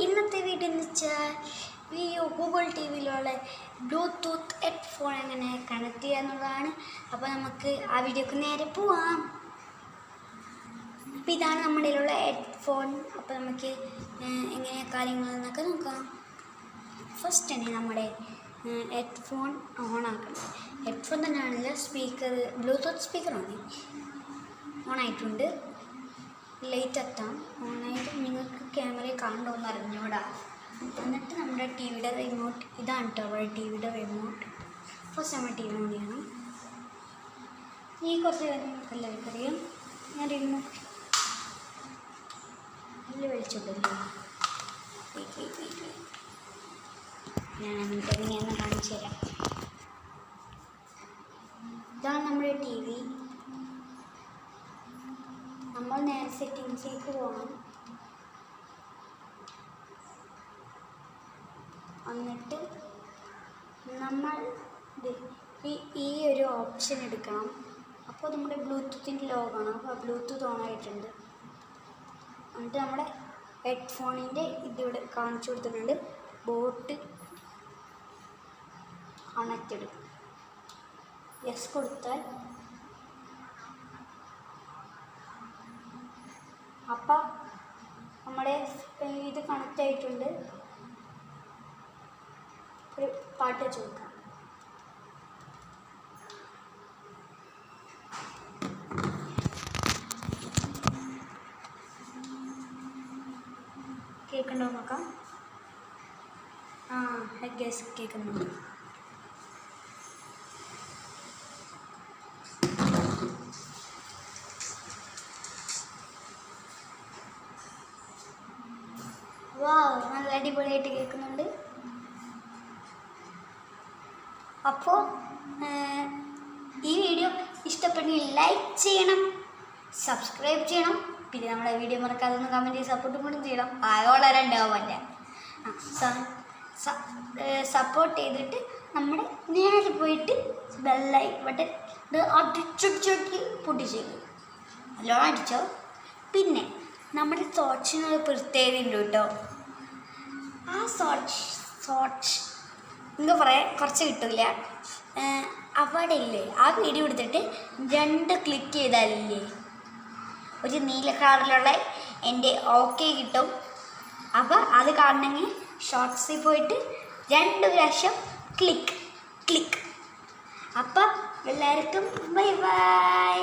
ഇന്നത്തെ വീഡിയോ എന്ന് വെച്ചാൽ ഗൂഗിൾ ടി വിയിലുള്ള ബ്ലൂടൂത്ത് ഹെഡ്ഫോൺ എങ്ങനെ കണക്ട് ചെയ്യുക എന്നുള്ളതാണ്. അപ്പോൾ നമുക്ക് ആ വീഡിയോക്ക് നേരെ പോവാം. അപ്പോൾ ഇതാണ് നമ്മുടെ കയ്യിലുള്ള ഹെഡ്ഫോൺ. അപ്പോൾ നമുക്ക് എങ്ങനെ കാര്യങ്ങളെന്നൊക്കെ നോക്കാം. ഫസ്റ്റ് തന്നെ നമ്മുടെ ഹെഡ്ഫോൺ ഓൺ ആക്കണം. ഹെഡ്ഫോൺ തന്നെയാണില്ല, സ്പീക്കർ ബ്ലൂടൂത്ത് സ്പീക്കറാണ് ഓൺ ആയിട്ടുണ്ട്. ലൈറ്റ് എത്താം ഓണായിട്ട് നിങ്ങൾക്ക് ക്യാമറയിൽ കാണണമെന്ന് അറിഞ്ഞൂടാ. എന്നിട്ട് നമ്മുടെ ടി വിയുടെ റിമോട്ട് ഇതാണ് കേട്ടോ. അവിടെ ടി വിയുടെ റിമോട്ട് ഫസ്റ്റ് നമ്മൾ ടി വി ഓൺ ചെയ്യണം. ഈ കുറച്ച് കാര്യങ്ങളൊക്കെ എല്ലാവർക്കും അറിയാം. ഞാൻ റിമോട്ട് നല്ല വലിച്ചിട്ടല്ലോ. ഞാൻ എങ്ങനെയാണെന്ന് കാണിച്ചു തരാം. ഇതാണ് നമ്മുടെ ടി വി. നമ്മൾ നേരെ സെറ്റിങ്സിലേക്ക് പോകണം. എന്നിട്ട് നമ്മൾ ഈ ഒരു ഓപ്ഷൻ എടുക്കണം. അപ്പോൾ നമ്മുടെ ബ്ലൂടൂത്തിൻ്റെ ലോഗാണ്. അപ്പോൾ ബ്ലൂടൂത്ത് ഓൺ ആയിട്ടുണ്ട്. എന്നിട്ട് നമ്മുടെ ഹെഡ്ഫോണിൻ്റെ ഇതിവിടെ കാണിച്ചു കൊടുത്തിട്ടുണ്ട്. Boat connected. യെസ് കൊടുത്താൽ അപ്പം നമ്മുടെ ഇത് കണക്റ്റ് ആയിട്ടുണ്ട്. ഒരു പാട്ട് വെച്ച് കൊടുക്കാം. കേൾക്കണ്ടോ നോക്കാം. ഗ്യാസ് കേൾക്കുന്നുണ്ട്. നല്ല അടിപൊളിയായിട്ട് കേൾക്കുന്നുണ്ട്. അപ്പോൾ ഈ വീഡിയോ ഇഷ്ടപ്പെട്ടെങ്കിൽ ലൈക്ക് ചെയ്യണം, സബ്സ്ക്രൈബ് ചെയ്യണം. പിന്നെ നമ്മുടെ വീഡിയോ മറക്കാതെ ഒന്ന് കമൻറ്റ് ചെയ്ത് സപ്പോർട്ടും കൂടി ചെയ്യണം. വളരെ ഉണ്ടാവില്ല. സപ്പോർട്ട് ചെയ്തിട്ട് നമ്മുടെ നേരെ പോയിട്ട് ബെല്ലൈ ബട്ടൺ അടിച്ചൊടിച്ചൊട്ടി പൊട്ടിച്ചേക്കും. നല്ലോണം അടിച്ചോ. പിന്നെ നമ്മുടെ ഷോർട്സിനൊരു പ്രത്യേകത ഉണ്ട് കേട്ടോ. ആ ഷോർട്സ് നിങ്ങൾക്ക് പറയാൻ കുറച്ച് കിട്ടില്ല. അവിടെ ഇല്ലേ ആ വീഡിയോ എടുത്തിട്ട് 2 ക്ലിക്ക് ചെയ്താലില്ലേ ഒരു നീല കളറിലുള്ള എൻ്റെ ഓക്കെ കിട്ടും. അപ്പോൾ അത് കാണണമെങ്കിൽ ഷോർട്സിൽ പോയിട്ട് 2 പ്രാവശ്യം ക്ലിക്ക്. അപ്പം എല്ലാവർക്കും ബൈ ബൈ.